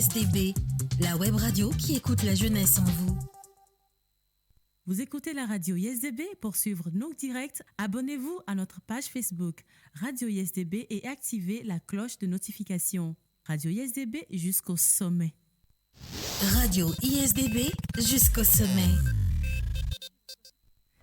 ISDB, la web radio qui écoute la jeunesse en vous. Vous écoutez la radio ISDB. Pour suivre nos directs, abonnez-vous à notre page Facebook Radio ISDB et activez la cloche de notification. Radio ISDB jusqu'au sommet. Radio ISDB jusqu'au sommet.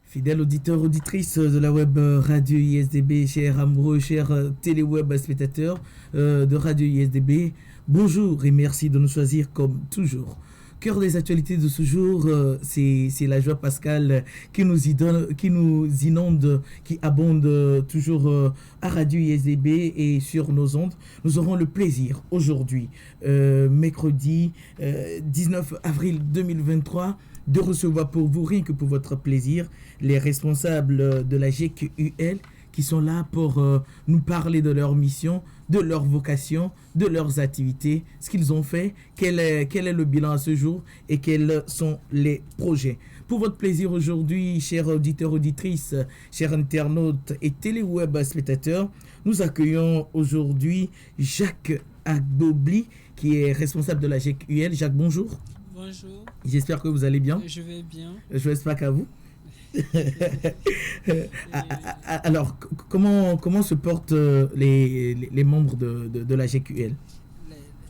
Fidèles auditeurs, auditrices de la web Radio ISDB, chers amoureux, chers téléweb spectateurs de Radio ISDB, bonjour et merci de nous choisir comme toujours. Cœur des actualités de ce jour, c'est la joie pascale qui nous inonde, qui abonde toujours à Radio ISDB et sur nos ondes. Nous aurons le plaisir aujourd'hui, mercredi 19 avril 2023, de recevoir pour vous, rien que pour votre plaisir, les responsables de la GEC-UL qui sont là pour nous parler de leur mission, de leur vocation, de leurs activités, ce qu'ils ont fait, quel est le bilan à ce jour et quels sont les projets. Pour votre plaisir aujourd'hui, chers auditeurs, auditrices, chers internautes et téléweb spectateurs, nous accueillons aujourd'hui Jacques Agbobli, qui est responsable de la GEC-UL. Jacques, bonjour. Bonjour. J'espère que vous allez bien. Je vais bien. Je n'espère qu'à vous. Alors, comment se portent les membres de la GEC-UL?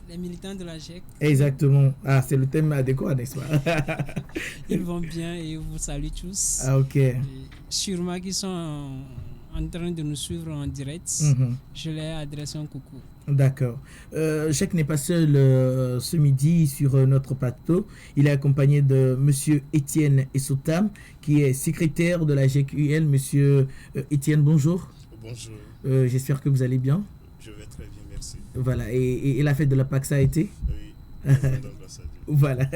Les militants de la GEC. Exactement. Ah, c'est le thème adéquat, n'est-ce pas? Ils vont bien et vous saluent tous. Ah, ok. Et sûrement qu'ils sont en train de nous suivre en direct. Je leur adresse un coucou. D'accord. Jacques n'est pas seul ce midi sur notre plateau. Il est accompagné de Monsieur Étienne Essotam, qui est secrétaire de la GEC-UL. Monsieur Étienne, bonjour. Bonjour. J'espère que vous allez bien. Je vais très bien, merci. Voilà. Et la fête de la Pâque, ça a été? Oui. Voilà.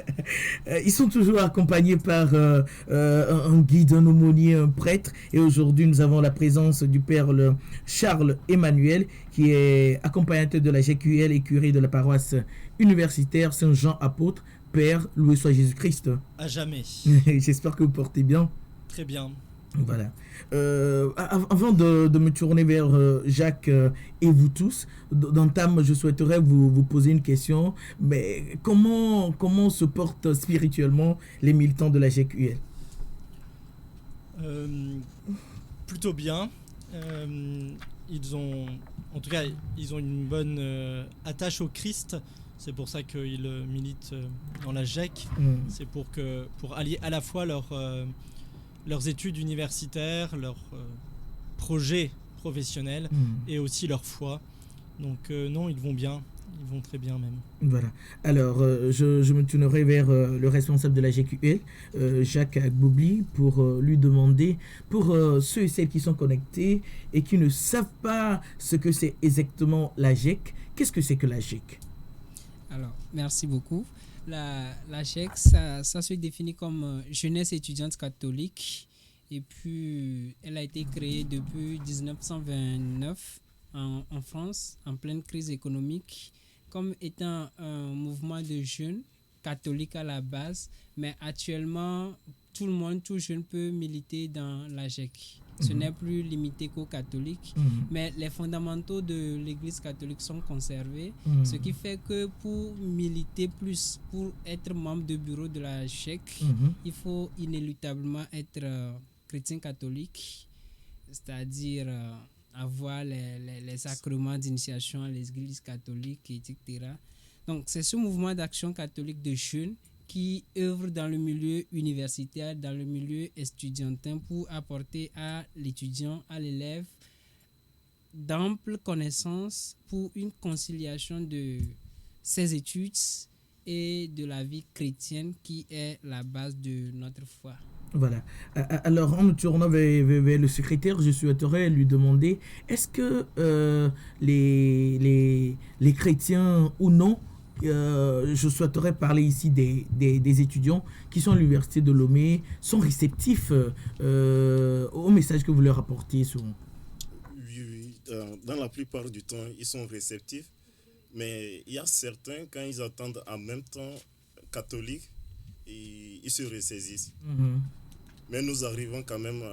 Ils sont toujours accompagnés par un guide, un aumônier, un prêtre. Et aujourd'hui, nous avons la présence du père Charles Emmanuel, qui est accompagnateur de la GEC-UL et curé de la paroisse universitaire Saint-Jean Apôtre. Père, loué soit Jésus-Christ. À jamais. J'espère que vous portez bien. Très bien. Voilà. Avant de me tourner vers Jacques et vous tous, d'entame, je souhaiterais vous poser une question. Mais comment se portent spirituellement les militants de la GEC-UL? Plutôt bien. Ils ont une bonne attache au Christ. C'est pour ça qu'ils militent dans la GEC. C'est pour allier à la fois leurs études universitaires, leurs projets professionnels et aussi leur foi. Donc non, ils vont bien, ils vont très bien même. Voilà. Alors, je me tournerai vers le responsable de la GEC-UL, Jacques Agbobli, pour lui demander, pour ceux et celles qui sont connectés et qui ne savent pas ce que c'est exactement la GEC, qu'est-ce que c'est que la GEC? Alors, merci beaucoup. La GEC, ça se définit comme Jeunesse étudiante catholique. Et puis, elle a été créée depuis 1929 en France, en pleine crise économique, comme étant un mouvement de jeunes catholiques à la base. Mais actuellement, tout jeune peut militer dans la GEC. Ce n'est plus limité qu'aux catholiques, mais les fondamentaux de l'Église catholique sont conservés, ce qui fait que pour militer plus, pour être membre de bureau de la GEC, il faut inéluctablement être chrétien catholique, c'est-à-dire avoir les sacrements d'initiation à l'Église catholique, etc. Donc, c'est ce mouvement d'action catholique de jeunes qui œuvre dans le milieu universitaire, dans le milieu estudiantin pour apporter à l'étudiant, à l'élève, d'amples connaissances pour une conciliation de ses études et de la vie chrétienne qui est la base de notre foi. Voilà. Alors, en me tournant vers le secrétaire, je souhaiterais lui demander, est-ce que les chrétiens ou non, je souhaiterais parler ici des étudiants qui sont à l'université de Lomé, sont réceptifs au message que vous leur apportez souvent? Oui, dans la plupart du temps, ils sont réceptifs, mais il y a certains, quand ils attendent en même temps catholique, ils se ressaisissent. Mais nous arrivons quand même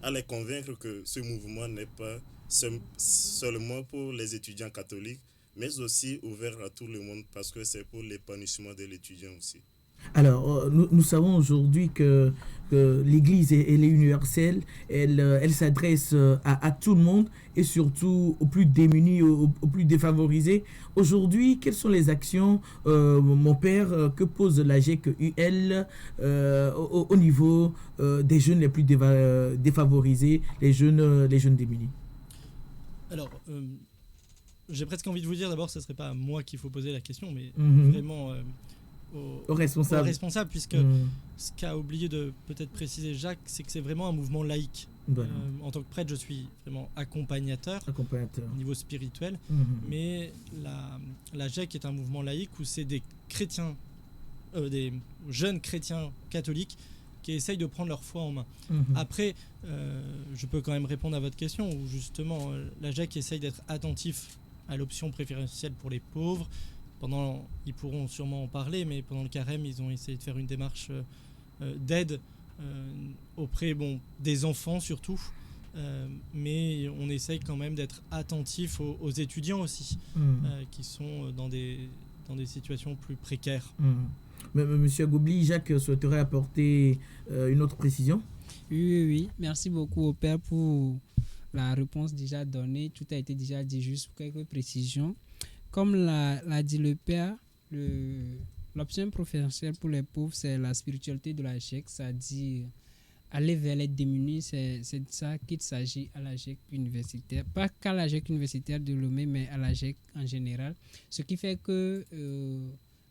à les convaincre que ce mouvement n'est pas seulement pour les étudiants catholiques, mais aussi ouvert à tout le monde parce que c'est pour l'épanouissement de l'étudiant aussi. Alors, nous savons aujourd'hui que l'Église, elle est universelle, elle s'adresse à tout le monde et surtout aux plus démunis, aux plus défavorisés. Aujourd'hui, quelles sont les actions, mon père, que pose la GEC-UL au niveau des jeunes les plus défavorisés, les jeunes démunis? Alors, j'ai presque envie de vous dire d'abord, ce ne serait pas à moi qu'il faut poser la question, mais vraiment aux responsables, puisque ce qu'a oublié de peut-être préciser Jacques, c'est que c'est vraiment un mouvement laïque. Voilà. En tant que prêtre, je suis vraiment accompagnateur. Au niveau spirituel, mais la GEC est un mouvement laïque où c'est des chrétiens, des jeunes chrétiens catholiques qui essayent de prendre leur foi en main. Après, je peux quand même répondre à votre question, où justement la GEC essaye d'être attentif à l'option préférentielle pour les pauvres. Ils pourront sûrement en parler, mais pendant le carême, ils ont essayé de faire une démarche d'aide auprès des enfants surtout. Mais on essaye quand même d'être attentif aux étudiants aussi, qui sont dans des situations plus précaires. Monsieur Agobli, Jacques souhaiterait apporter une autre précision. Oui. Merci beaucoup au père pour la réponse déjà donnée. Tout a été déjà dit, juste pour quelques précisions. Comme l'a dit le père, l'option préférentielle pour les pauvres, c'est la spiritualité de la GEC, c'est-à-dire aller vers les démunis. C'est de ça qu'il s'agit à la GEC universitaire. Pas qu'à la GEC universitaire de Lomé, mais à la GEC en général. Ce qui fait que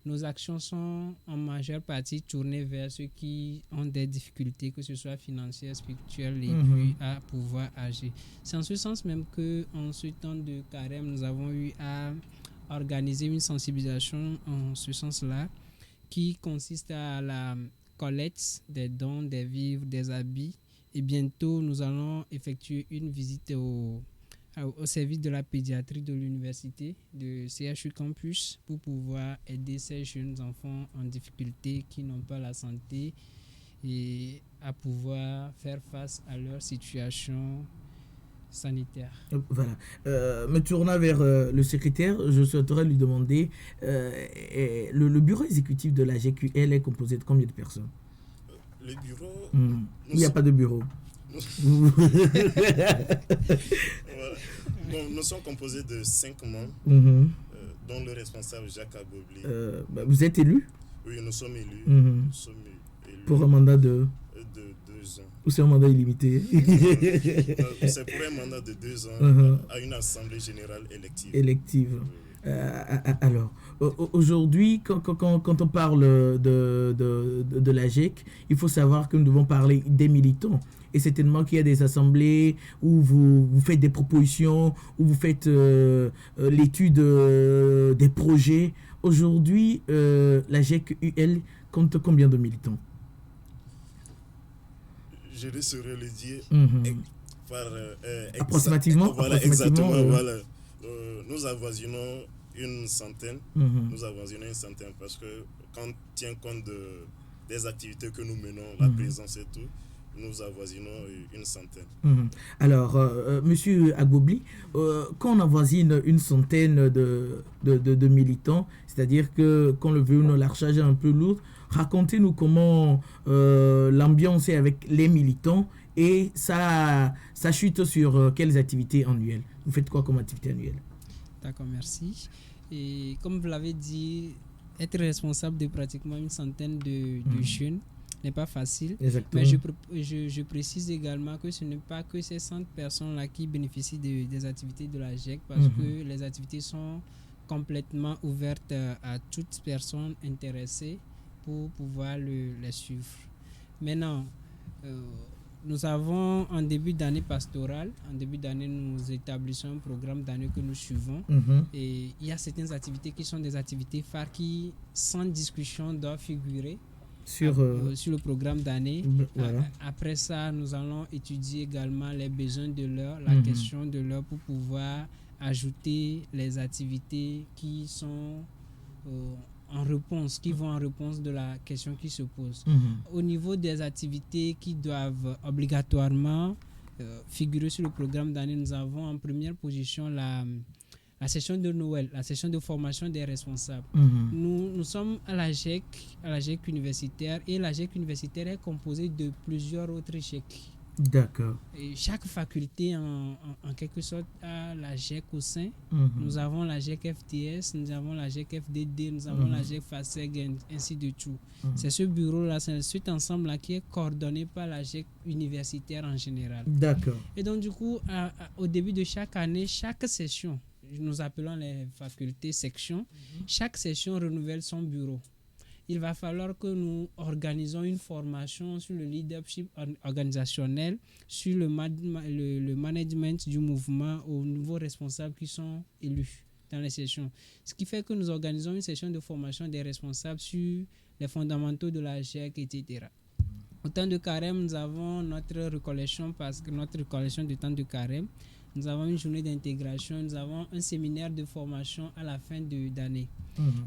nos actions sont en majeure partie tournées vers ceux qui ont des difficultés, que ce soit financières, spirituelles, et puis à pouvoir agir. C'est en ce sens même qu'en ce temps de carême, nous avons eu à organiser une sensibilisation en ce sens-là, qui consiste à la collecte des dons, des vivres, des habits. Et bientôt, nous allons effectuer une visite au service de la pédiatrie de l'université de CHU Campus pour pouvoir aider ces jeunes enfants en difficulté qui n'ont pas la santé et à pouvoir faire face à leur situation sanitaire. Voilà. Me tournant vers le secrétaire, je souhaiterais lui demander, le bureau exécutif de la GEC-UL est composé de combien de personnes? Le bureau... Il n'y a pas de bureau. Nous sommes composés de 5 membres, dont le responsable Jacques Agobli. Vous êtes élu? Oui, nous sommes élus. Pour un mandat de 2 ans. Ou c'est un mandat illimité? C'est pour un mandat de 2 ans à une assemblée générale élective. Alors, aujourd'hui, quand on parle de la GEC, il faut savoir que nous devons parler des militants. Et certainement qu'il y a des assemblées où vous faites des propositions, où vous faites l'étude des projets. Aujourd'hui, la GEC-UL compte combien de militants? Je ne saurais le dire approximativement. Voilà, exactement. Voilà. Nous avoisinons une centaine. Nous avoisinons une centaine parce que quand on tient compte des activités que nous menons, la présence et tout, nous avoisinons une centaine. Alors, monsieur Agobli, quand on avoisine une centaine de militants, c'est-à-dire que quand le veut, la charge est un peu lourde, racontez-nous comment l'ambiance est avec les militants et ça chute sur quelles activités annuelles. Vous faites quoi comme activité annuelle? D'accord, merci. Et comme vous l'avez dit, être responsable de pratiquement une centaine de jeunes n'est pas facile. Exactement. Mais je précise également que ce n'est pas que ces 100 personnes-là qui bénéficient des activités de la GEC, parce que les activités sont complètement ouvertes à toute personne intéressée pour pouvoir les suivre. Maintenant, nous avons en début d'année pastorale, en début d'année, nous établissons un programme d'année que nous suivons. Et il y a certaines activités qui sont des activités phares qui, sans discussion, doivent figurer sur le programme d'année. Voilà. Après ça, nous allons étudier également les besoins de l'heure, la question de l'heure, pour pouvoir ajouter les activités qui sont qui vont en réponse de la question qui se pose. Au niveau des activités qui doivent obligatoirement figurer sur le programme d'année, nous avons en première position la la session de Noël, la session de formation des responsables. Nous sommes à la GEC universitaire, et la GEC universitaire est composée de plusieurs autres GEC. D'accord. Et chaque faculté, en quelque sorte, a la GEC au sein. Nous avons la GEC FTS, nous avons la GEC FDD, nous avons la GEC FASEG, ainsi de tout. C'est ce bureau-là, c'est cet ensemble-là qui est coordonné par la GEC universitaire en général. D'accord. Et donc, du coup, au début de chaque année, chaque session, nous appelons les facultés sections, chaque session renouvelle son bureau. Il va falloir que nous organisons une formation sur le leadership organisationnel, sur le management du mouvement aux nouveaux responsables qui sont élus dans les sessions. Ce qui fait que nous organisons une session de formation des responsables sur les fondamentaux de la GEC, etc. Au temps de carême, nous avons notre recollection, parce que notre recollection du temps de carême, nous avons une journée d'intégration, nous avons un séminaire de formation à la fin d'année.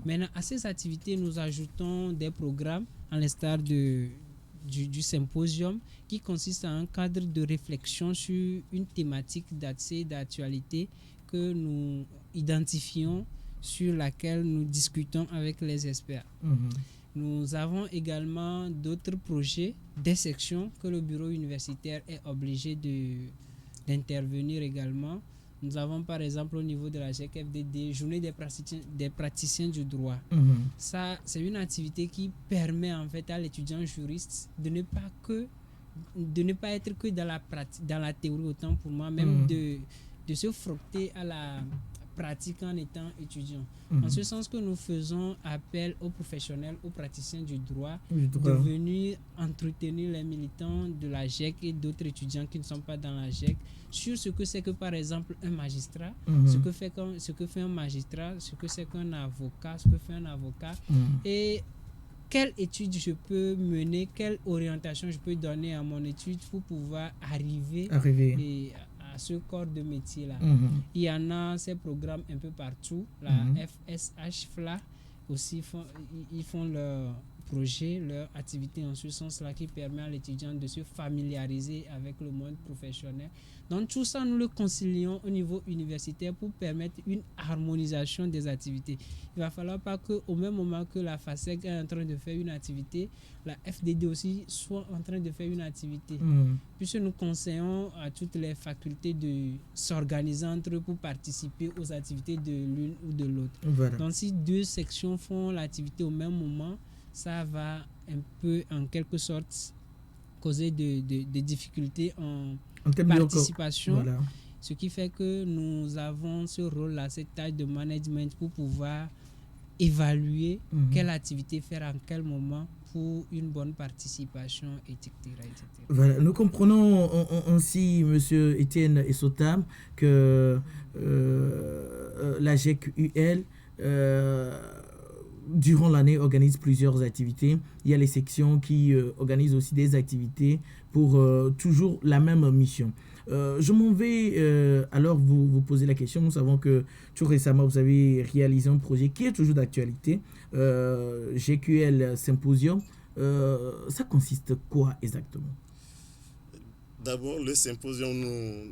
Maintenant, à ces activités, nous ajoutons des programmes, à l'instar du symposium, qui consiste à un cadre de réflexion sur une thématique d'actualité que nous identifions, sur laquelle nous discutons avec les experts. Nous avons également d'autres projets, des sections que le bureau universitaire est obligé d'intervenir également. Nous avons par exemple au niveau de la GEC-FDD, journée des praticiens du droit. Ça, c'est une activité qui permet en fait à l'étudiant juriste de ne pas être que dans la théorie, autant pour moi, même de se frotter à la pratique en étant étudiant. En ce sens que nous faisons appel aux professionnels, aux praticiens du droit, de venir entretenir les militants de la GEC et d'autres étudiants qui ne sont pas dans la GEC sur ce que c'est que par exemple un magistrat, ce que fait un magistrat, ce que c'est qu'un avocat, ce que fait un avocat, et quelle étude je peux mener, quelle orientation je peux donner à mon étude pour pouvoir arriver. À ce corps de métier-là. Il y en a ces programmes un peu partout. La FSH, FLA aussi, ils font leur projet, leur activité en ce sens-là, qui permet à l'étudiant de se familiariser avec le monde professionnel. Donc tout ça, nous le concilions au niveau universitaire pour permettre une harmonisation des activités. Il va falloir pas qu'au même moment que la FASEG est en train de faire une activité, la FDD aussi soit en train de faire une activité. Puisque nous conseillons à toutes les facultés de s'organiser entre eux pour participer aux activités de l'une ou de l'autre. Donc si deux sections font l'activité au même moment, ça va un peu, en quelque sorte, causer des difficultés en participation. Ce qui fait que nous avons ce rôle-là, cette tâche de management pour pouvoir évaluer quelle activité faire en quel moment pour une bonne participation, etc. Voilà, nous comprenons ainsi, M. Étienne Essotam, que la GEC-UL durant l'année organise plusieurs activités. Il y a les sections qui organisent aussi des activités pour toujours la même mission. Je m'en vais alors vous poser la question. Nous savons que tout récemment vous avez réalisé un projet qui est toujours d'actualité, GQL Symposium. Ça consiste quoi exactement? D'abord, le symposium,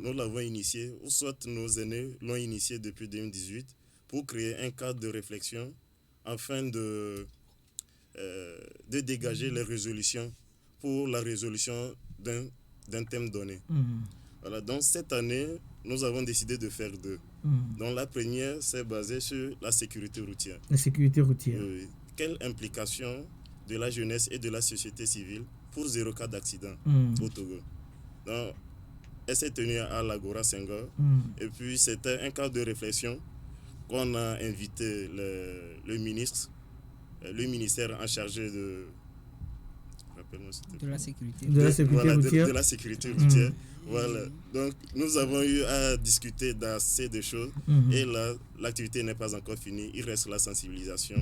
nous l'avons initié, ou soit nos aînés l'ont initié depuis 2018 pour créer un cadre de réflexion afin de dégager les résolutions pour la résolution d'un thème donné. Voilà, donc cette année, nous avons décidé de faire deux. Donc la première, c'est basée sur la sécurité routière. La sécurité routière. Quelle implication de la jeunesse et de la société civile pour 0 cas d'accident au Togo? Donc, elle s'est tenue à l'Agora Senghor. Et puis, c'était un cadre de réflexion qu'on a invité le ministère en charge de la sécurité. De la sécurité routière. Voilà. Donc, nous avons eu à discuter d'assez de choses et l'activité n'est pas encore finie. Il reste la sensibilisation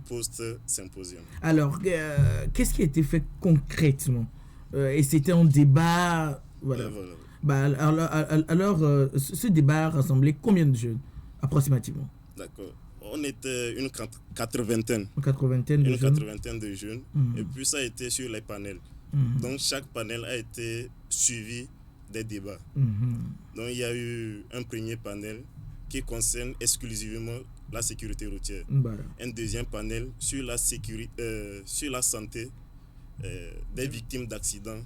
post-symposium. Alors, qu'est-ce qui a été fait concrètement? Et c'était un débat. Voilà. Alors, ce débat a rassemblé combien de jeunes, approximativement? D'accord. On était une quatre-vingtaine de jeunes. Et puis, ça a été sur les panels. Donc, chaque panel a été suivi des débats. Donc, il y a eu un premier panel qui concerne exclusivement la sécurité routière. Voilà. Un deuxième panel sur la santé des victimes d'accidents.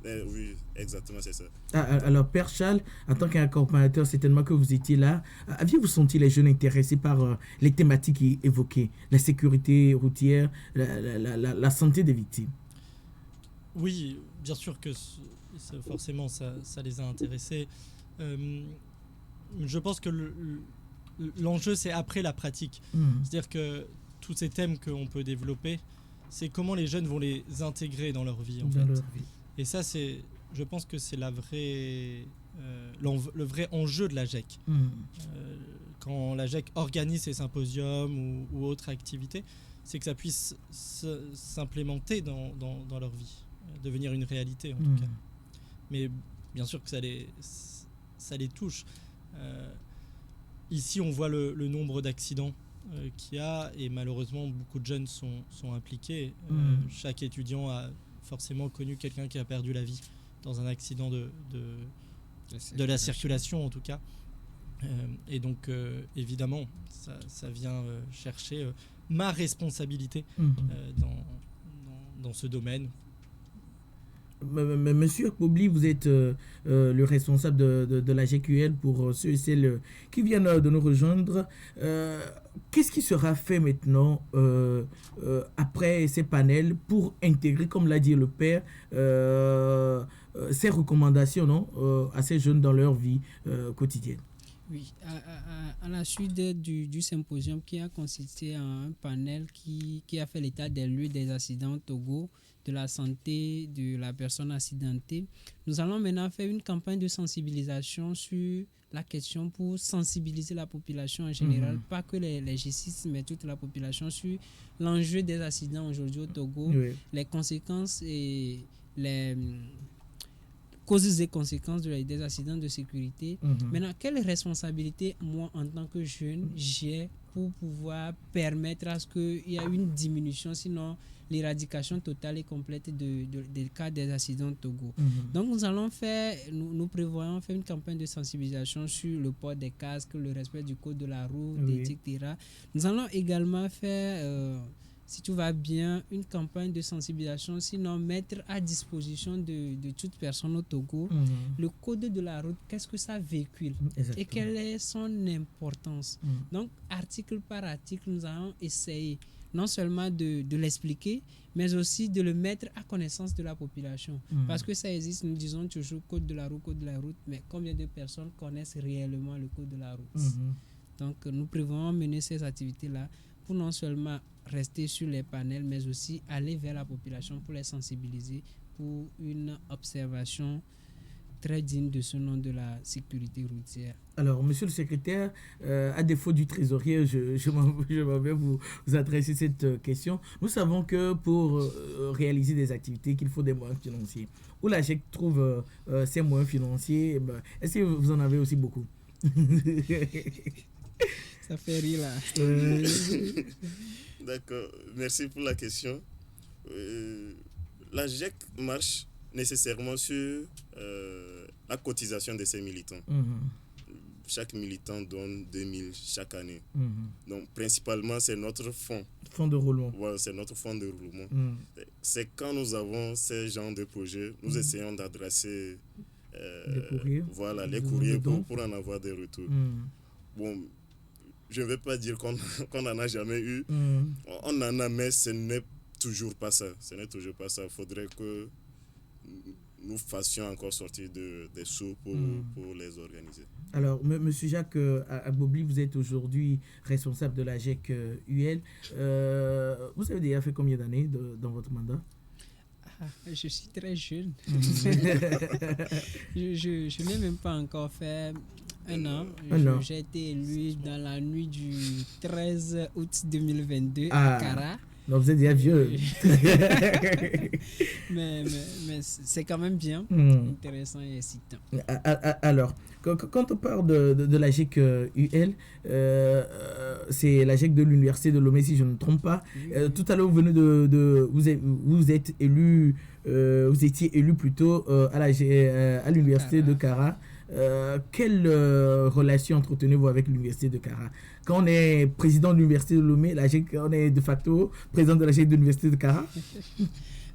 Oui, exactement, c'est ça. Alors, Père Charles, en tant qu'accompagnateur, certainement que vous étiez là, aviez-vous senti les jeunes intéressés par les thématiques évoquées, la sécurité routière, la santé des victimes? Oui, bien sûr que forcément ça les a intéressés. Je pense que l'enjeu, c'est après la pratique. C'est-à-dire que tous ces thèmes qu'on peut développer, c'est comment les jeunes vont les intégrer dans leur vie. Et ça, je pense que c'est le vrai enjeu de la GEC. Quand la GEC organise ses symposiums ou autres activités, c'est que ça puisse s'implémenter dans leur vie, devenir une réalité en tout cas. Mais bien sûr que ça les touche. Ici, on voit le nombre d'accidents qu'il y a, et malheureusement beaucoup de jeunes sont impliqués. Chaque étudiant a forcément connu quelqu'un qui a perdu la vie dans un accident de la circulation en tout cas. Et donc évidemment ça vient chercher ma responsabilité dans ce domaine. Monsieur Akbobli, vous êtes le responsable de la GQL pour ceux et celles qui viennent de nous rejoindre. Qu'est-ce qui sera fait maintenant après ces panels pour intégrer, comme l'a dit le père, ces recommandations à ces jeunes dans leur vie quotidienne? Oui, à la suite du symposium qui a consisté en un panel qui a fait l'état des lieux des accidents au Togo, de la santé de la personne accidentée, nous allons maintenant faire une campagne de sensibilisation sur la question pour sensibiliser la population en général, pas que les G6, mais toute la population sur l'enjeu des accidents aujourd'hui au Togo, les conséquences et les causes et conséquences des accidents de sécurité. Maintenant, quelle responsabilité, moi, en tant que jeune, j'ai pour pouvoir permettre à ce qu'il y ait une diminution, sinon l'éradication totale et complète des cas des accidents au Togo. Donc, nous prévoyons faire une campagne de sensibilisation sur le port des casques, le respect du code de la route, etc. Nous allons également faire... si tout va bien, une campagne de sensibilisation, sinon mettre à disposition de toute personne au Togo le code de la route, qu'est-ce que ça véhicule. Exactement. Et quelle est son importance. Donc, article par article, nous allons essayer non seulement de l'expliquer, mais aussi de le mettre à connaissance de la population. Parce que ça existe, nous disons toujours code de la route, mais combien de personnes connaissent réellement le code de la route? Donc, nous prévoyons mener ces activités-là pour non seulement rester sur les panels, mais aussi aller vers la population pour les sensibiliser pour une observation très digne de ce nom de la sécurité routière. Alors, monsieur le secrétaire, à défaut du trésorier, je m'en vais vous adresser cette question. Nous savons que pour réaliser des activités, qu'il faut des moyens financiers. Où la GEC trouve ces moyens financiers, est-ce que vous en avez aussi beaucoup? Ça fait rire là. D'accord, merci pour la question. La GEC marche nécessairement sur la cotisation de ses militants. Chaque militant donne 2000 chaque année. Donc, principalement, c'est notre fonds. Fonds de roulement. Voilà, c'est notre fonds de roulement. C'est quand nous avons ces genres de projets, nous essayons d'adresser les courriers pour en avoir des retours. Bon, je ne vais pas dire qu'on n'en a jamais eu. On en a, mais ce n'est toujours pas ça. Il faudrait que nous fassions encore sortir des sous pour les organiser. Alors, M. Jacques Akbobli, vous êtes aujourd'hui responsable de la GEC UL. Vous avez déjà fait combien d'années dans votre mandat? Je suis très jeune. Je n'ai même pas encore fait un an. J'ai été élu dans la nuit du 13 août 2022 à Kara. Donc vous êtes déjà vieux. mais c'est quand même bien, intéressant et excitant. Alors, quand on parle de la GEC UL, c'est la GEC de l'Université de Lomé, si je ne me trompe pas. Tout à l'heure, vous venez vous êtes élu, vous étiez élu plutôt à l'Université de Kara. quelle relation entretenez-vous avec l'université de Kara? Quand on est président de l'université de Lomé, on est de facto président de la GEC de l'université de Kara?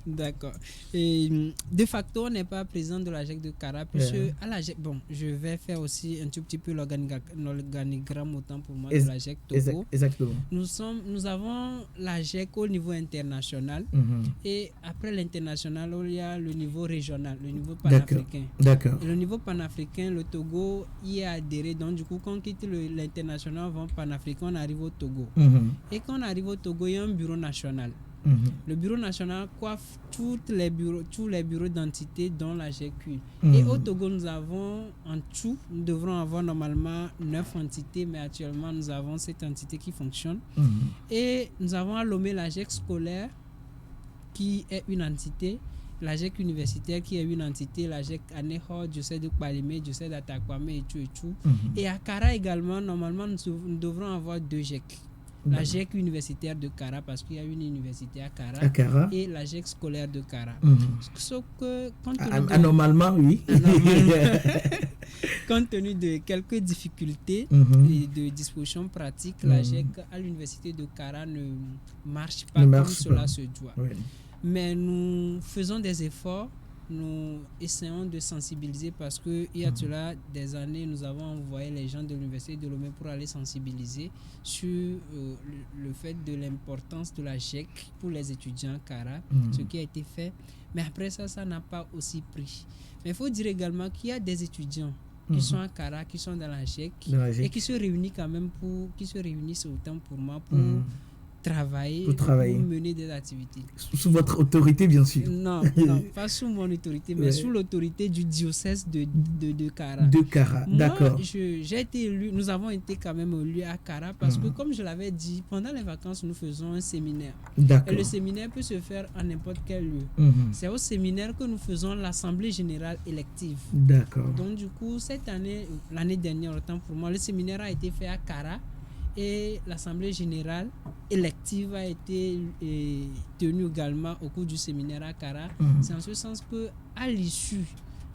D'accord. Et de facto, on n'est pas président de la GEC de Kara, puisque à la GEC, bon, je vais faire aussi un tout petit peu l'organigramme autant pour moi de la GEC Togo. Exactement. Nous avons la GEC au niveau international, et après l'international, il y a le niveau régional, le niveau panafricain. D'accord. Et le niveau panafricain, le Togo y est adhéré. Donc, du coup, quand on quitte l'international, on va panafricain, on arrive au Togo. Et quand on arrive au Togo, il y a un bureau national. Le bureau national coiffe tous les bureaux d'entité dont la GQ. Et au Togo, nous avons en tout, nous devrons avoir normalement 9 entités, mais actuellement, nous avons 7 entités qui fonctionnent. Et nous avons à Lomé la GEC scolaire, qui est une entité, la GEC universitaire, qui est une entité, la GEC Aneho, diocèse de Kpalimé, diocèse d'Atakwame et tout. Et à Kara également, normalement, nous devrons avoir 2 GEC. La GEC universitaire de Kara, parce qu'il y a une université à Kara, et la GEC scolaire de Kara. Sauf que, anormalement, oui. Compte tenu de quelques difficultés et de dispositions pratiques, la GEC à l'université de Kara ne marche pas comme cela se doit. Oui. Mais nous faisons des efforts. Nous essayons de sensibiliser parce qu'il y a cela des années, nous avons envoyé les gens de l'université de Lomé pour aller sensibiliser sur le fait de l'importance de la GEC pour les étudiants à Kara, ce qui a été fait. Mais après ça n'a pas aussi pris. Mais il faut dire également qu'il y a des étudiants qui sont à Kara, qui sont dans la GEC et qui se réunissent quand même autant pour moi pour travailler, pour mener des activités. Sous votre autorité, bien sûr. Non, pas sous mon autorité, mais sous l'autorité du diocèse de Kara. De Kara, d'accord. J'ai été élu, nous avons été quand même élus à Kara parce que, comme je l'avais dit, pendant les vacances, nous faisons un séminaire. D'accord. Et le séminaire peut se faire à n'importe quel lieu. C'est au séminaire que nous faisons l'assemblée générale élective. D'accord. Donc, du coup, cette année, l'année dernière, autant pour moi, le séminaire a été fait à Kara. Et l'Assemblée générale élective a été tenue également au cours du séminaire à Kara. C'est en ce sens qu'à l'issue,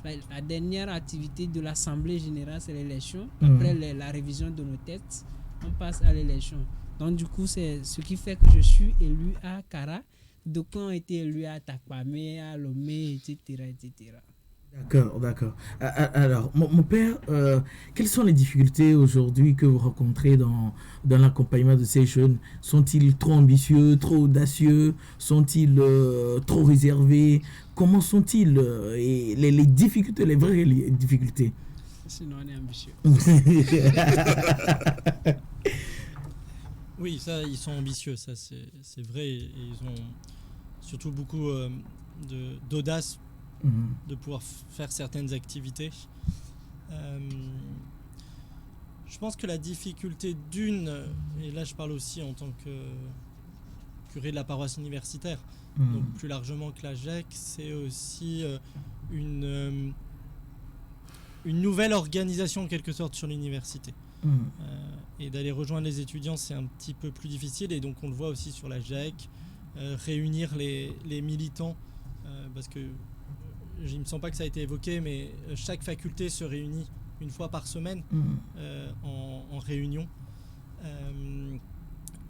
la dernière activité de l'Assemblée générale, c'est l'élection. Après la révision de nos têtes, on passe à l'élection. Donc du coup, c'est ce qui fait que je suis élu à Kara. D'autres ont été élus à Takwame, à Lomé, etc. D'accord. Alors, mon père, quelles sont les difficultés aujourd'hui que vous rencontrez dans l'accompagnement de ces jeunes? Sont-ils trop ambitieux, trop audacieux? Sont-ils trop réservés? Comment sont-ils et les difficultés, les vraies difficultés? Sinon, on est ambitieux. Oui, ça, ils sont ambitieux, ça c'est vrai. Et ils ont surtout beaucoup d'audace de pouvoir faire certaines activités. Je pense que la difficulté et là je parle aussi en tant que curé de la paroisse universitaire, donc plus largement que la GEC, c'est aussi une nouvelle organisation en quelque sorte sur l'université. Et d'aller rejoindre les étudiants, c'est un petit peu plus difficile, et donc on le voit aussi sur la GEC, réunir les militants, parce que il ne me semble pas que ça a été évoqué, mais chaque faculté se réunit une fois par semaine en réunion.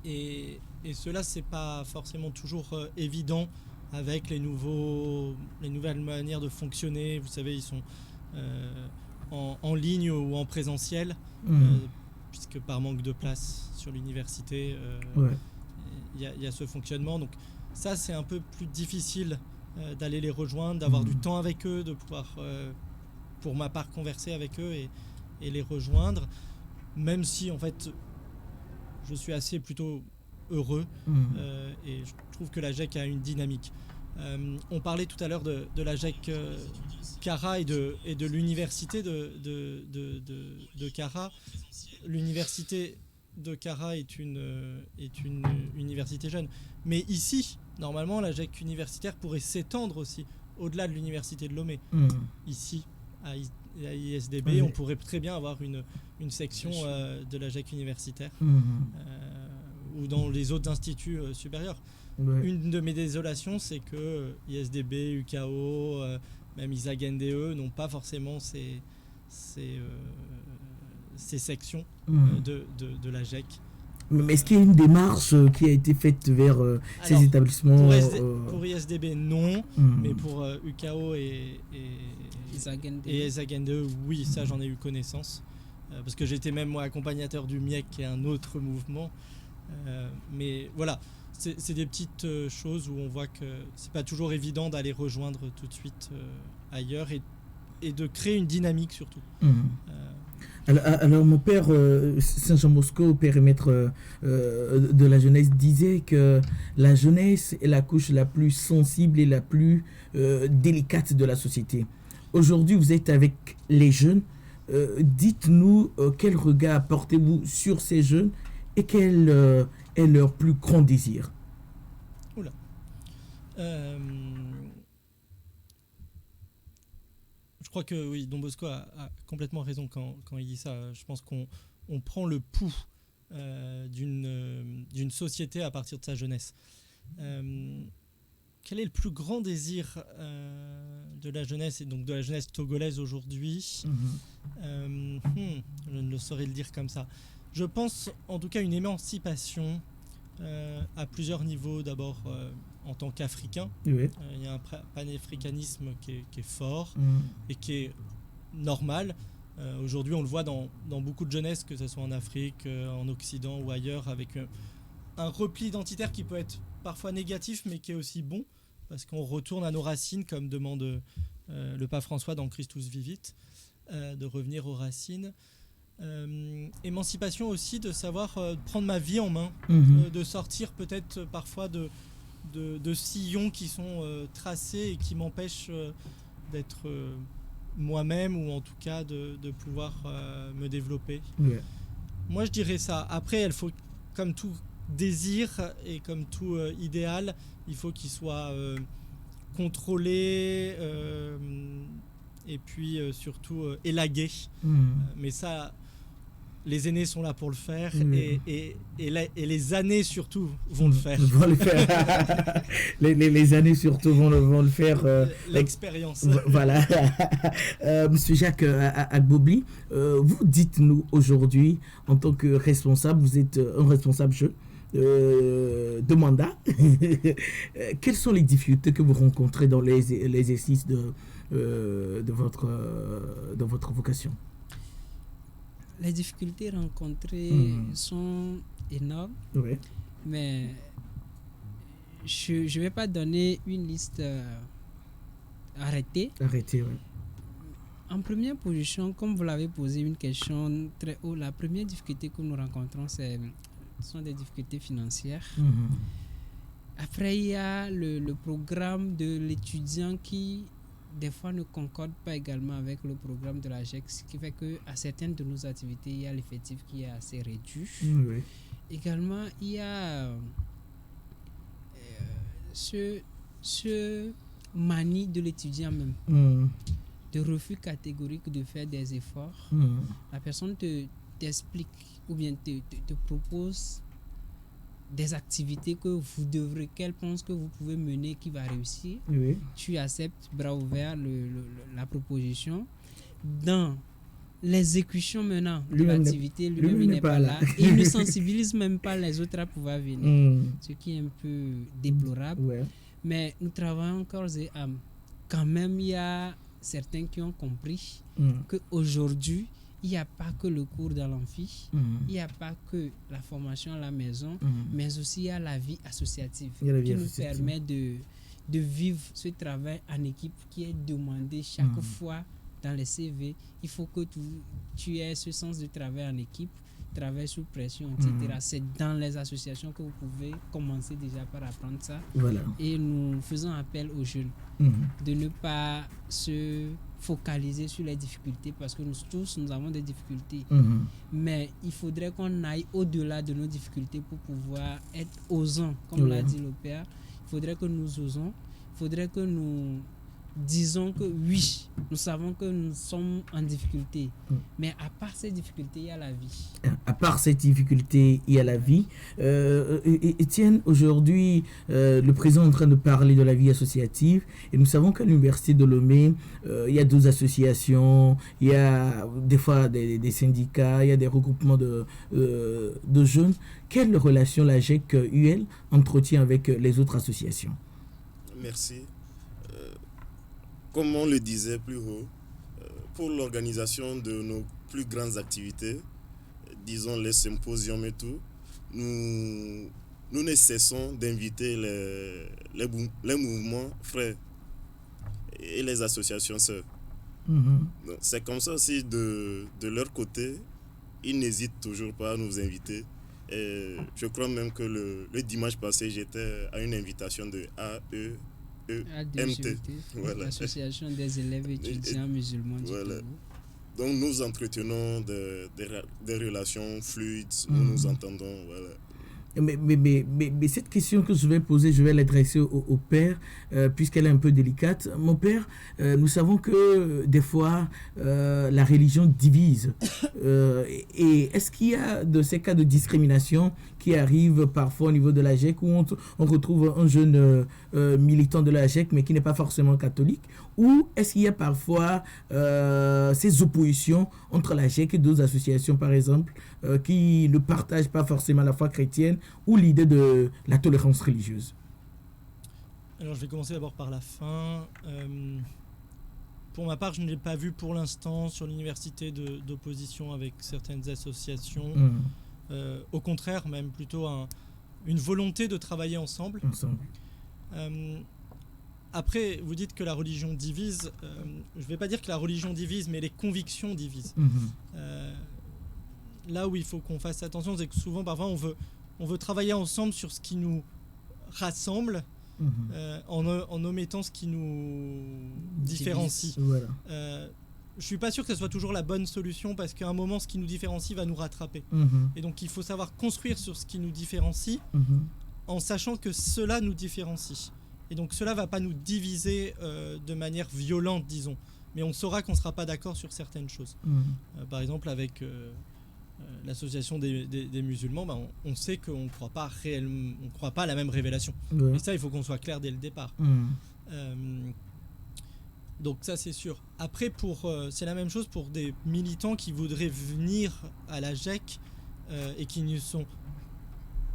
Et cela, c'est pas forcément toujours évident avec les nouvelles manières de fonctionner. Vous savez, ils sont en ligne ou en présentiel, puisque par manque de place sur l'université, il y a ce fonctionnement. Donc ça, c'est un peu plus difficile d'aller les rejoindre, d'avoir du temps avec eux, de pouvoir, pour ma part, converser avec eux et les rejoindre, même si en fait je suis assez plutôt heureux et je trouve que la GEC a une dynamique. On parlait tout à l'heure de la GEC Kara et de l'université de Kara. L'université de Kara est une université jeune, mais ici normalement la GEC universitaire pourrait s'étendre aussi au-delà de l'université de Lomé. Ici à ISDB, on pourrait très bien avoir une section de la GEC universitaire ou dans les autres instituts supérieurs. Une de mes désolations, c'est que ISDB, UKO, même ISAG NDE n'ont pas forcément ces sections de la GEC. Mais est-ce qu'il y a une démarche qui a été faite vers ces établissements pour ISDB, non. Mais pour UKO et Ezagende, oui, ça j'en ai eu connaissance. Parce que j'étais même moi accompagnateur du MIEC, qui est un autre mouvement. Mais voilà, c'est des petites choses où on voit que c'est pas toujours évident d'aller rejoindre tout de suite ailleurs et de créer une dynamique surtout. Alors mon père, Saint-Jean-Bosco, au périmètre de la jeunesse, disait que la jeunesse est la couche la plus sensible et la plus délicate de la société. Aujourd'hui, vous êtes avec les jeunes. Dites-nous quel regard portez-vous sur ces jeunes et quel est leur plus grand désir? Je crois que oui, Don Bosco a complètement raison quand il dit ça. Je pense qu'on prend le pouls d'une société à partir de sa jeunesse. Quel est le plus grand désir de la jeunesse, et donc de la jeunesse togolaise aujourd'hui? Je ne saurais le dire comme ça. Je pense en tout cas une émancipation à plusieurs niveaux. D'abord en tant qu'Africain, il y a un panafricanisme qui est fort et qui est normal. Aujourd'hui, on le voit dans beaucoup de jeunesse, que ce soit en Afrique, en Occident ou ailleurs, avec un repli identitaire qui peut être parfois négatif, mais qui est aussi bon, parce qu'on retourne à nos racines, comme demande le pape François dans Christus Vivit, de revenir aux racines. Émancipation aussi, de savoir prendre ma vie en main, de sortir peut-être parfois de sillons qui sont tracés et qui m'empêchent d'être moi-même, ou en tout cas de pouvoir me développer. Moi je dirais ça. Après, il faut, comme tout désir et comme tout idéal, il faut qu'il soit contrôlé et puis surtout élagué. Mais ça, les aînés sont là pour le faire, et les années surtout vont le faire. les années surtout vont le faire. L'expérience. Voilà. Monsieur Jacques Agbobli, vous dites-nous aujourd'hui, en tant que responsable, vous êtes un responsable jeune de mandat. Quelles sont les difficultés que vous rencontrez dans l'exercice de votre vocation? Les difficultés rencontrées sont énormes, mais je ne vais pas donner une liste arrêtée. En première position, comme vous l'avez posé une question très haut, la première difficulté que nous rencontrons, ce sont des difficultés financières. Après, il y a le programme de l'étudiant qui, des fois, ne concorde pas également avec le programme de la GEC, ce qui fait qu'à certaines de nos activités, il y a l'effectif qui est assez réduit. Également, il y a ce manie de l'étudiant même, de refus catégorique de faire des efforts. La personne t'explique ou bien te propose des activités qu'elle pense que vous pouvez mener, qui va réussir. Tu acceptes bras ouverts la proposition. Dans l'exécution maintenant de l'activité, lui-même n'est pas là. Et il ne sensibilise même pas les autres à pouvoir venir, ce qui est un peu déplorable. Mais nous travaillons corps et âme. Quand même, il y a certains qui ont compris qu'aujourd'hui, il n'y a pas que le cours dans l'amphi, il n'y a pas que la formation à la maison, mais aussi il y a la vie associative qui nous permet de vivre ce travail en équipe qui est demandé chaque fois dans les CV. Il faut que tu aies ce sens de travail en équipe, travail sous pression, etc. C'est dans les associations que vous pouvez commencer déjà par apprendre ça. Et nous faisons appel aux jeunes de ne pas se focaliser sur les difficultés, parce que nous tous, nous avons des difficultés. Mais il faudrait qu'on aille au-delà de nos difficultés pour pouvoir être osants, comme l'a dit le père. Il faudrait que nous osons, il faudrait que nous disons que oui, nous savons que nous sommes en difficulté. Mais à part ces difficultés, il y a la vie. À part cette difficulté, il y a la vie. Étienne, aujourd'hui, le président est en train de parler de la vie associative. Et nous savons qu'à l'Université de Lomé, il y a 12 associations, il y a des fois des syndicats, il y a des regroupements de jeunes. Quelle relation la GEC-UL entretient avec les autres associations? Merci. Comme on le disait plus haut, pour l'organisation de nos plus grandes activités, disons les symposiums et tout, nous ne cessons d'inviter les mouvements frères et les associations sœurs. Donc, c'est comme ça aussi de leur côté, ils n'hésitent toujours pas à nous inviter. Et je crois même que le dimanche passé, j'étais à une invitation de AEMT, voilà. L'association des élèves étudiants musulmans du voilà. Togo. Donc nous entretenons des relations fluides, nous entendons, voilà. Mais cette question que je vais poser, je vais l'adresser au père, puisqu'elle est un peu délicate. Mon père, nous savons que des fois, la religion divise. Et est-ce qu'il y a de ces cas de discrimination qui arrivent parfois au niveau de la GEC, où on retrouve un jeune militant de la GEC, mais qui n'est pas forcément catholique? Ou est-ce qu'il y a parfois ces oppositions entre la GEC et d'autres associations, par exemple, qui ne partagent pas forcément la foi chrétienne ou l'idée de la tolérance religieuse? Alors je vais commencer d'abord par la fin. Pour ma part, je n'ai pas vu pour l'instant sur l'université d'opposition avec certaines associations. Au contraire, même plutôt une volonté de travailler ensemble. Après, vous dites que la religion divise. Je ne vais pas dire que la religion divise, mais les convictions divisent. Là où il faut qu'on fasse attention, c'est que souvent, parfois, on veut travailler ensemble sur ce qui nous rassemble, en omettant ce qui nous différencie. Voilà. Je suis pas sûr que ce soit toujours la bonne solution, parce qu'à un moment, ce qui nous différencie va nous rattraper. Et donc, il faut savoir construire sur ce qui nous différencie, en sachant que cela nous différencie. Et donc, cela va pas nous diviser de manière violente, disons. Mais on saura qu'on sera pas d'accord sur certaines choses. Par exemple, avec l'association des musulmans, on sait qu'on ne croit pas réellement, on croit pas à la même révélation. Et ça, il faut qu'on soit clair dès le départ. Donc ça, c'est sûr. Après, c'est la même chose pour des militants qui voudraient venir à la GEC et qui ne sont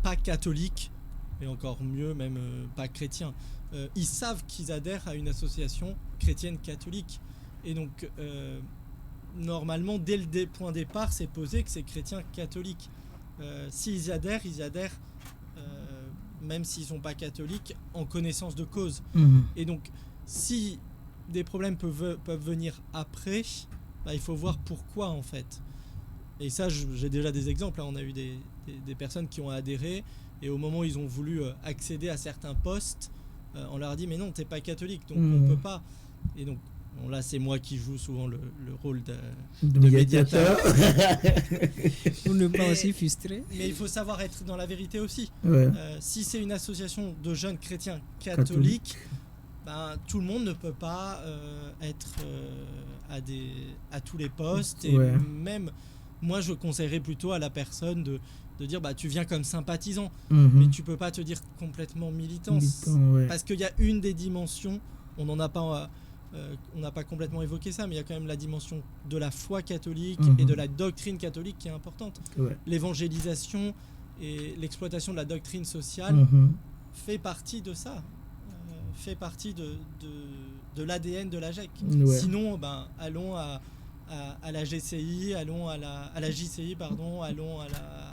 pas catholiques, et encore mieux, même pas chrétiens. Ils savent qu'ils adhèrent à une association chrétienne catholique. Et donc, normalement, dès le point de départ, c'est posé que c'est chrétien catholique. S'ils y adhèrent, même s'ils ne sont pas catholiques, en connaissance de cause. Et donc, si des problèmes peuvent venir après, il faut voir pourquoi, en fait. Et ça, j'ai déjà des exemples. On a eu des personnes qui ont adhéré, et au moment où ils ont voulu accéder à certains postes, on leur a dit mais non, t'es pas catholique, donc on peut pas. Et donc là, c'est moi qui joue souvent le rôle de médiateur. Pour ne pas aussi frustrer. Mais il faut savoir être dans la vérité aussi. Si c'est une association de jeunes chrétiens catholiques, tout le monde ne peut pas être à tous les postes. Et même moi, je conseillerais plutôt à la personne de dire tu viens comme sympathisant, mais tu peux pas te dire complètement militant, parce qu'il y a une des dimensions, on n'a pas complètement évoqué ça, mais il y a quand même la dimension de la foi catholique et de la doctrine catholique qui est importante. L'évangélisation et l'exploitation de la doctrine sociale fait partie de ça, fait partie de l'ADN de la GEC. Sinon, allons à la GCI, allons à la JCI, pardon, allons à la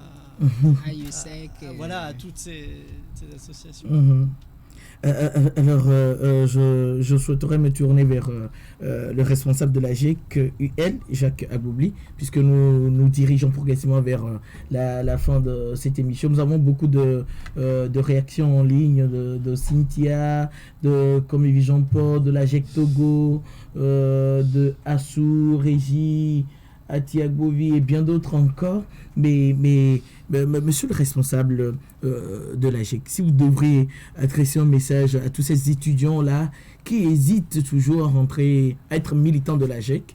voilà, à toutes ces associations. Alors, je souhaiterais me tourner vers le responsable de la GEC-UL, Jacques Agboubli, puisque nous dirigeons progressivement vers la fin de cette émission. Nous avons beaucoup de réactions en ligne de Cynthia, de Commis Jean-Paul, de la GEC Togo, de Assou, Régie, à Tiagovi et bien d'autres encore. Mais monsieur le responsable de la GEC, si vous devriez adresser un message à tous ces étudiants-là qui hésitent toujours à être militants de la GEC,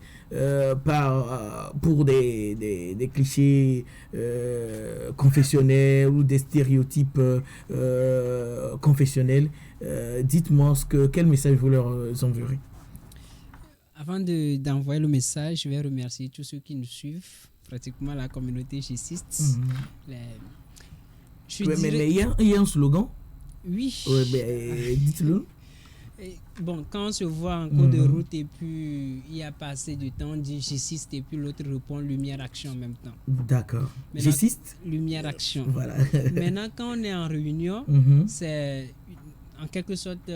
pour des clichés confessionnels ou des stéréotypes confessionnels, dites-moi quel message vous leur enverrez. Avant d'envoyer le message, je vais remercier tous ceux qui nous suivent, pratiquement la communauté gessiste. Mais il y a un slogan. Oui. Ouais, mais, dites-le. Bon, quand on se voit en cours de route et puis il n'y a pas assez de temps, on dit gessiste et puis l'autre répond lumière action en même temps. D'accord. Gessiste. Lumière action. Voilà. Maintenant, quand on est en réunion, c'est en quelque sorte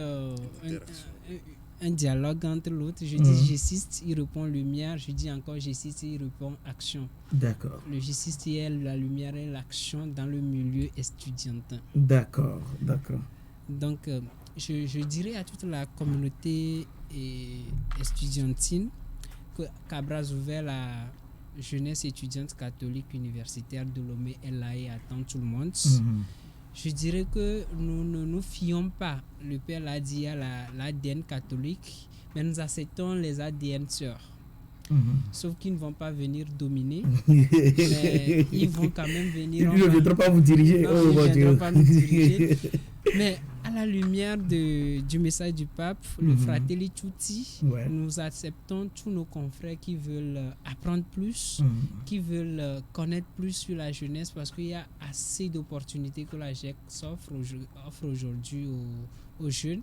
un dialogue entre l'autre. Je dis gessiste, il répond lumière. Je dis encore gessiste, il répond action. D'accord. Le gessiste, il est la lumière et l'action dans le milieu estudiantin. D'accord. Donc, je dirais à toute la communauté estudiantine qu'à bras ouverts, la jeunesse étudiante catholique universitaire de Lomé LAE attend tout le monde. Je dirais que nous ne nous fions pas, le Père l'a dit, à l'ADN catholique, mais nous acceptons les ADN sœurs. Sauf qu'ils ne vont pas venir dominer, mais ils vont quand même venir. Ils ne viendront pas vous diriger. Non, ils ne viendront pas nous diriger. Mais à la lumière du message du pape, le Fratelli Tutti, nous acceptons tous nos confrères qui veulent apprendre plus, qui veulent connaître plus sur la jeunesse, parce qu'il y a assez d'opportunités que la GEC offre aujourd'hui aux jeunes.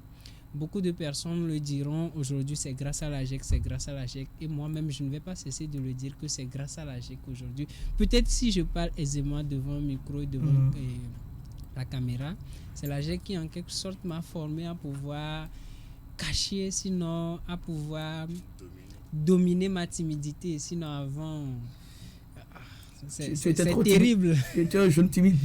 Beaucoup de personnes le diront aujourd'hui, c'est grâce à la GEC, c'est grâce à la GEC. Et moi-même, je ne vais pas cesser de le dire que c'est grâce à la GEC aujourd'hui. Peut-être si je parle aisément devant un micro et devant la caméra, c'est la GEC qui en quelque sorte m'a formé à pouvoir cacher, sinon à pouvoir dominer ma timidité. Sinon avant, c'est terrible. Tu es un jeune timide.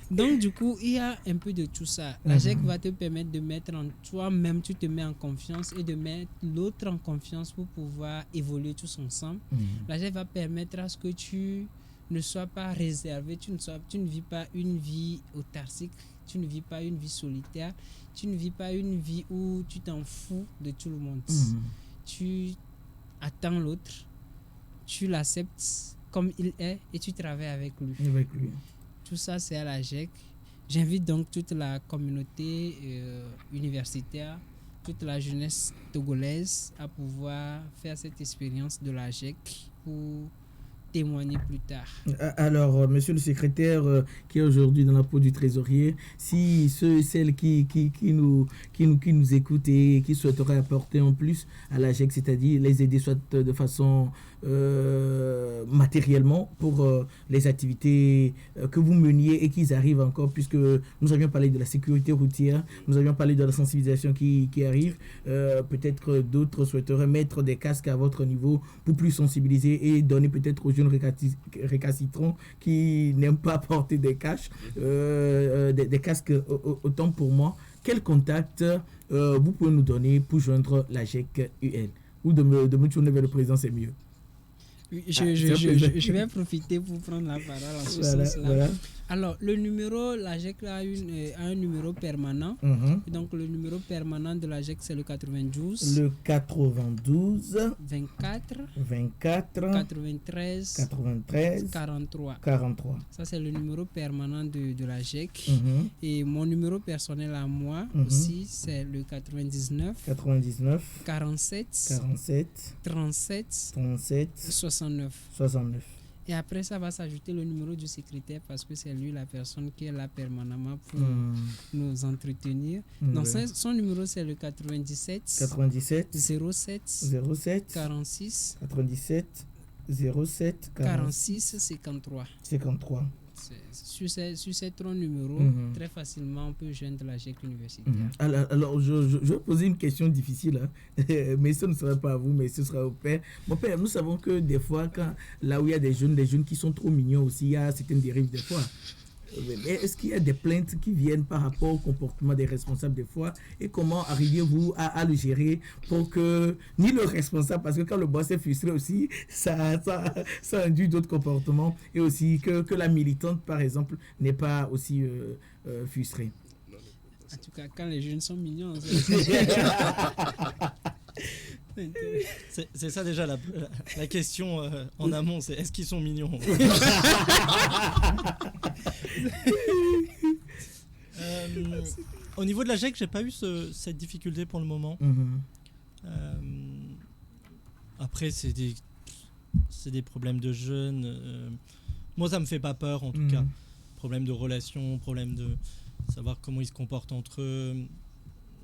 Donc du coup, il y a un peu de tout ça. La GEC va te permettre de mettre en toi-même, tu te mets en confiance et de mettre l'autre en confiance pour pouvoir évoluer tous ensemble. La GEC va permettre à ce que tu ne sois pas réservé, tu ne vis pas une vie autarcique, tu ne vis pas une vie solitaire, tu ne vis pas une vie où tu t'en fous de tout le monde. Tu attends l'autre, tu l'acceptes comme il est et tu travailles avec lui. Tout ça, c'est à la GEC. J'invite donc toute la communauté universitaire, toute la jeunesse togolaise à pouvoir faire cette expérience de la GEC pour témoigner plus tard. Alors, monsieur le secrétaire, qui est aujourd'hui dans la peau du trésorier, si ceux et celles qui nous écoutent et qui souhaiteraient apporter en plus à la GEC, c'est-à-dire les aider soit de façon matériellement pour les activités que vous meniez et qu'ils arrivent encore, puisque nous avions parlé de la sécurité routière, nous avions parlé de la sensibilisation qui arrive, peut-être que d'autres souhaiteraient mettre des casques à votre niveau pour plus sensibiliser et donner peut-être aux jeunes récalcitrants qui n'aiment pas porter des casques, autant pour moi. Quel contact vous pouvez nous donner pour joindre la GEC UL, ou de me tourner vers le président, c'est mieux? Je vais profiter pour prendre la parole en ce sens-là. Voilà. Alors, le numéro, la GEC a un numéro permanent. Donc, le numéro permanent de la GEC, c'est le 92. Le 92. 24. 93. 43. Ça, c'est le numéro permanent de la GEC. Et mon numéro personnel à moi aussi, c'est le 99. 47. 37. 69. Et après, ça va s'ajouter le numéro du secrétaire parce que c'est lui la personne qui est là permanemment pour nous entretenir. Donc, son numéro, c'est le 97 07 46 46 53. Sur ces trois numéros, très facilement, on peut joindre la GEC universitaire. Alors, je vais poser une question difficile, hein. Mais ce ne sera pas à vous, mais ce sera au père. Mon père, nous savons que des fois, là où il y a des jeunes qui sont trop mignons aussi, il y a certaines dérives des fois. Mais est-ce qu'il y a des plaintes qui viennent par rapport au comportement des responsables des fois et comment arrivez-vous à le gérer pour que ni le responsable, parce que quand le boss est frustré aussi, ça induit d'autres comportements et aussi que la militante, par exemple, n'est pas aussi frustrée. En tout cas, quand les jeunes sont mignons, c'est ça déjà la question en amont, c'est est-ce qu'ils sont mignons? Au niveau de la GEC, j'ai pas eu cette difficulté pour le moment. Après, c'est des problèmes de jeunes. Moi, ça me fait pas peur en tout cas. Problème de relation, problème de savoir comment ils se comportent entre eux.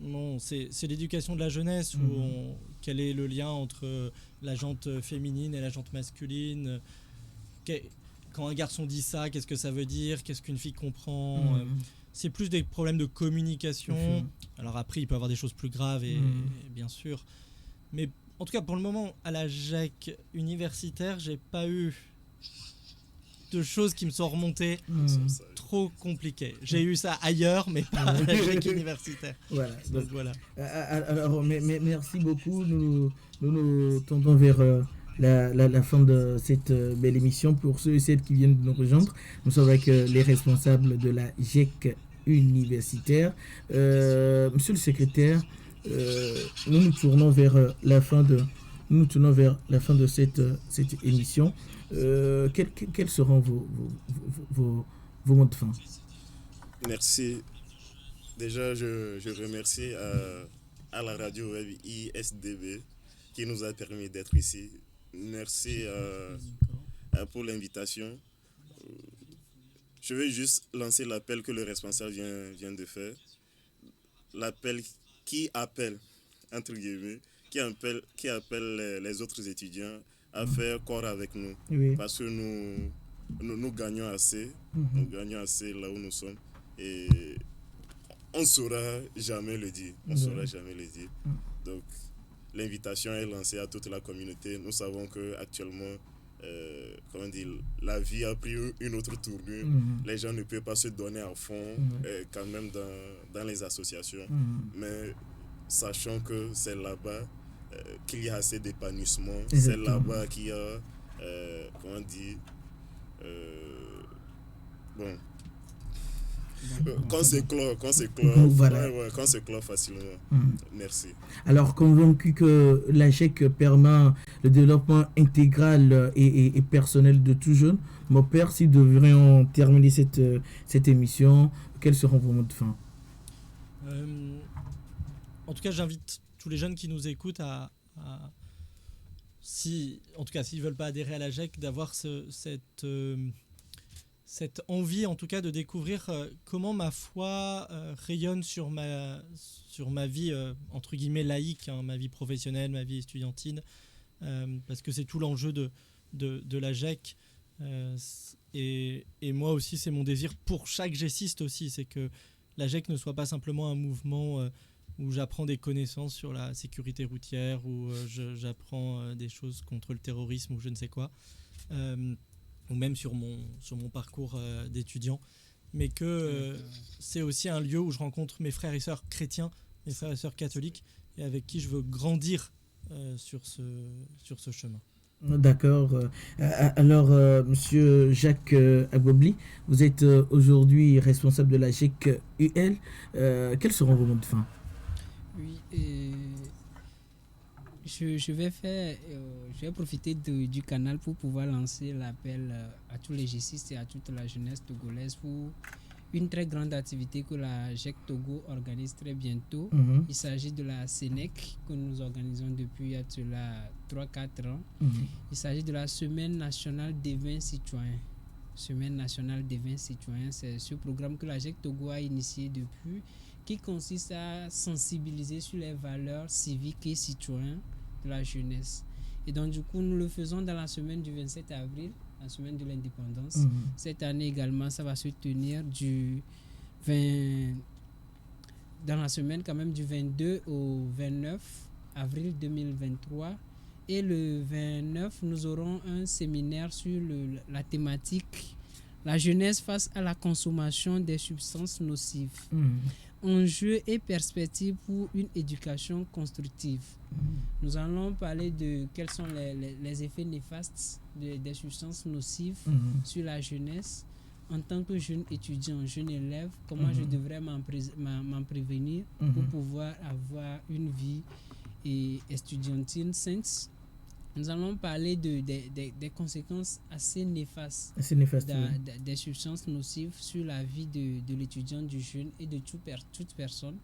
Non, c'est l'éducation de la jeunesse où quel est le lien entre la jante féminine et la jante masculine. Quand un garçon dit ça, qu'est-ce que ça veut dire? Qu'est-ce qu'une fille comprend? C'est plus des problèmes de communication. Alors après, il peut y avoir des choses plus graves, et bien sûr. Mais en tout cas, pour le moment, à la GEC universitaire, j'ai pas eu de choses qui me sont remontées trop compliquées. J'ai eu ça ailleurs, mais pas à la GEC universitaire. Voilà. Donc voilà. Alors, merci beaucoup. Nous tendons vers la fin de cette belle émission. Pour ceux et celles qui viennent de nous rejoindre, nous sommes avec les responsables de la GEC universitaire. Monsieur le secrétaire, nous tournons vers la fin de cette émission. Quels seront vos mots de fin? Merci. Déjà, je remercie à la radio web ISDB qui nous a permis d'être ici. Merci pour l'invitation. Je vais juste lancer l'appel que le responsable vient de faire. L'appel qui appelle, entre guillemets, qui appelle les autres étudiants à faire corps avec nous. Oui. Parce que nous gagnons assez. Nous gagnons assez là où nous sommes. Et on ne saura jamais le dire. Donc, l'invitation est lancée à toute la communauté. Nous savons qu'actuellement, la vie a pris une autre tournure. Les gens ne peuvent pas se donner à fond quand même dans les associations. Mais sachant que c'est là-bas qu'il y a assez d'épanouissement. C'est là-bas qu'il y a quand c'est clos, voilà. Quand c'est clos facilement. Merci. Alors, convaincu que la GEC permet le développement intégral et personnel de tout jeune, mon père, si nous devrions terminer cette émission, quels seront vos mots de fin? En tout cas, j'invite tous les jeunes qui nous écoutent en tout cas, s'ils ne veulent pas adhérer à la GEC, d'avoir cette envie, en tout cas, de découvrir comment ma foi rayonne sur ma vie, entre guillemets, laïque, ma vie professionnelle, ma vie estudiantine, parce que c'est tout l'enjeu de la GEC. Et moi aussi, c'est mon désir pour chaque GECiste aussi, c'est que la GEC ne soit pas simplement un mouvement où j'apprends des connaissances sur la sécurité routière, où j'apprends des choses contre le terrorisme ou je ne sais quoi, ou même sur mon parcours d'étudiant, mais que c'est aussi un lieu où je rencontre mes frères et sœurs chrétiens, mes frères et sœurs catholiques, et avec qui je veux grandir sur ce chemin. D'accord. Alors, Monsieur Jacques Agbobli, vous êtes aujourd'hui responsable de la GEC UL. Quels seront vos mots de fin? Oui, je vais profiter du canal pour pouvoir lancer l'appel à tous les GECistes et à toute la jeunesse togolaise pour une très grande activité que la GEC Togo organise très bientôt. Il s'agit de la SENEC que nous organisons depuis 3-4 ans. Il s'agit de la Semaine nationale des vins citoyens. Semaine nationale des vins citoyens, c'est ce programme que la GEC Togo a initié depuis, qui consiste à sensibiliser sur les valeurs civiques et citoyennes de la jeunesse. Et donc, du coup, nous le faisons dans la semaine du 27 avril, la semaine de l'indépendance. Cette année également, ça va se tenir dans la semaine quand même du 22 au 29 avril 2023. Et le 29, nous aurons un séminaire sur la thématique la jeunesse face à la consommation des substances nocives. Enjeux et perspectives pour une éducation constructive. Nous allons parler de quels sont les effets néfastes des substances nocives sur la jeunesse. En tant que jeune étudiant, jeune élève, comment je devrais m'en prévenir pour pouvoir avoir une vie estudiantine sainte. Nous allons parler des conséquences assez néfastes des substances nocives sur la vie de l'étudiant, du jeune et de toute personne.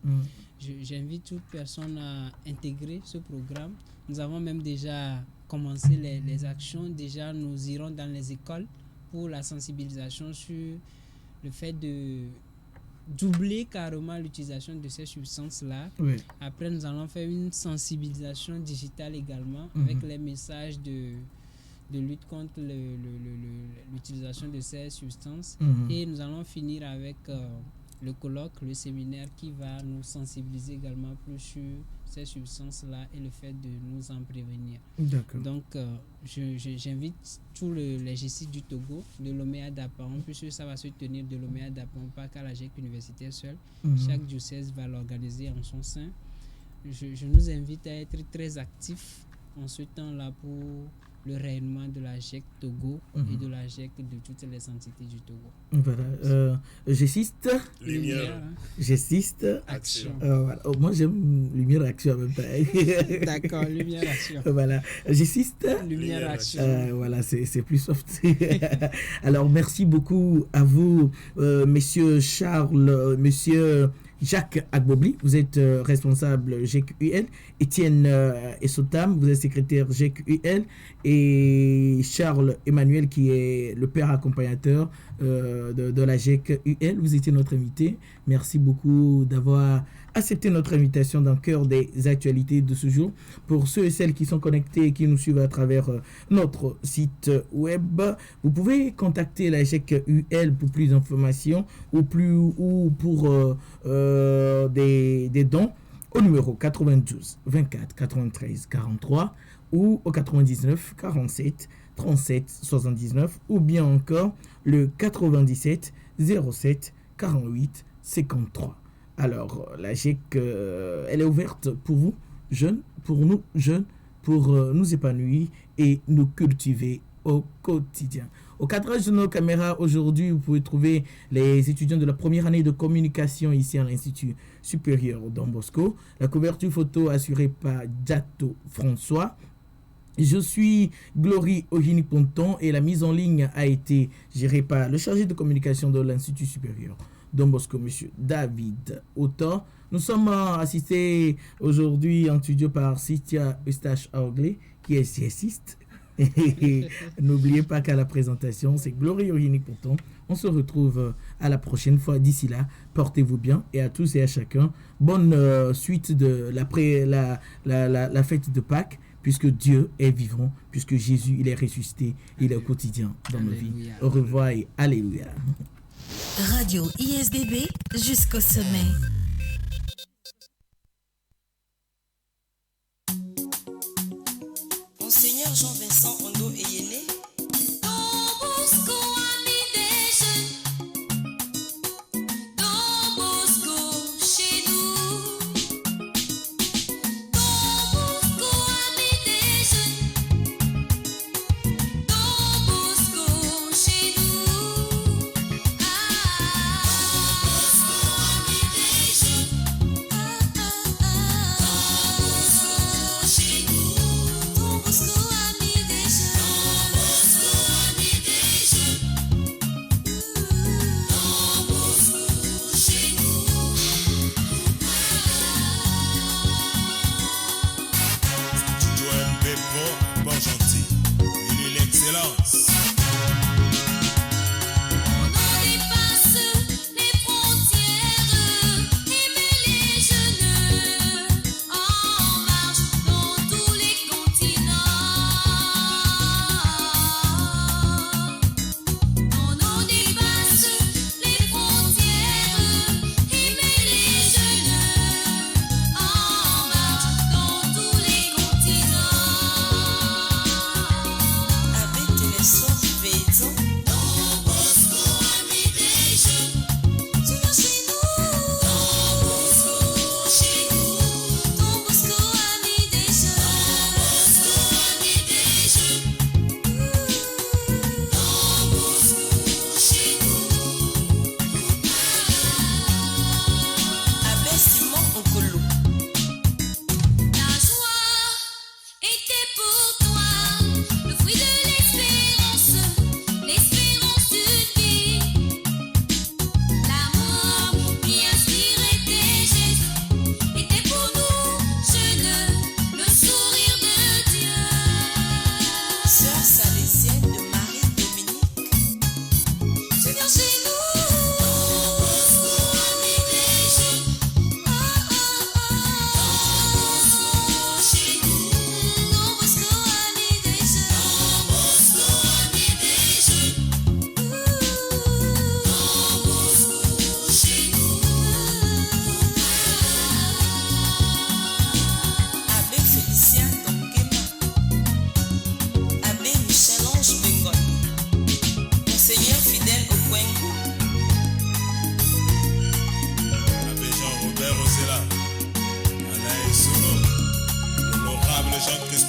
J'invite toute personne à intégrer ce programme. Nous avons même déjà commencé les actions. Déjà, nous irons dans les écoles pour la sensibilisation sur le fait de doubler carrément l'utilisation de ces substances-là. Oui. Après, nous allons faire une sensibilisation digitale également avec les messages de lutte contre l'utilisation de ces substances. Et nous allons finir avec le colloque, le séminaire qui va nous sensibiliser également plus sur ces substances-là et le fait de nous en prévenir. D'accord. Donc, j'invite tous les GC du Togo, de Lomé à Dapaon, puisque ça va se tenir de Lomé à Dapaon, pas qu'à la GEC universitaire seule. Chaque diocèse va l'organiser en son sein. Je nous invite à être très actifs en ce temps-là pour le rayonnement de la GEC Togo et de la GEC de toutes les entités du Togo. Voilà. Gessiste. Lumière. Gessiste. Action. Voilà. Oh, moi, j'aime lumière action en même temps. D'accord, lumière action. Voilà. Gessiste. Lumière action. Voilà, c'est plus soft. Alors, merci beaucoup à vous, messieurs Charles, monsieur Jacques Agbobli, vous êtes responsable GEC-UL, Étienne Essotam, vous êtes secrétaire GEC-UL, et Charles Emmanuel qui est le père accompagnateur de la GEC-UL. Vous étiez notre invité. Merci beaucoup d'avoir accepté notre invitation dans le cœur des actualités de ce jour. Pour ceux et celles qui sont connectés et qui nous suivent à travers notre site web, vous pouvez contacter la GEC-UL pour plus d'informations ou pour des dons au numéro 92 24 93 43 ou au 99 47 37 79 ou bien encore le 97 07 48 53. Alors, la GEC, elle est ouverte pour vous, jeunes, pour nous, jeunes, pour nous épanouir et nous cultiver au quotidien. Au cadrage de nos caméras, aujourd'hui, vous pouvez trouver les étudiants de la première année de communication ici à l'Institut supérieur Don Bosco. La couverture photo assurée par Jato François. Je suis Glory Ohini-Ponton et la mise en ligne a été gérée par le chargé de communication de l'Institut supérieur Don Bosco, M. David Autor. Nous sommes assistés aujourd'hui en studio par Cynthia Eustache-Auglé, qui est siestiste. N'oubliez pas qu'à la présentation, c'est Glory Ohini-Ponton. On se retrouve à la prochaine fois. D'ici là, portez-vous bien et à tous et à chacun, bonne suite de la fête de Pâques, puisque Dieu est vivant, puisque Jésus il est ressuscité, il est au quotidien dans nos vies. Au revoir et alléluia. Radio ISDB jusqu'au sommet. Monseigneur Jean-Vincent Ondo Eyene.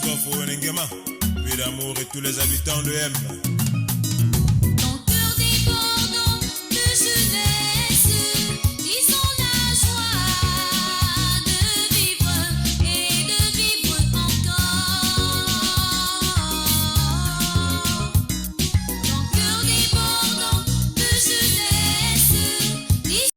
Christophe Wenengema, puis d'amour et tous les habitants de M.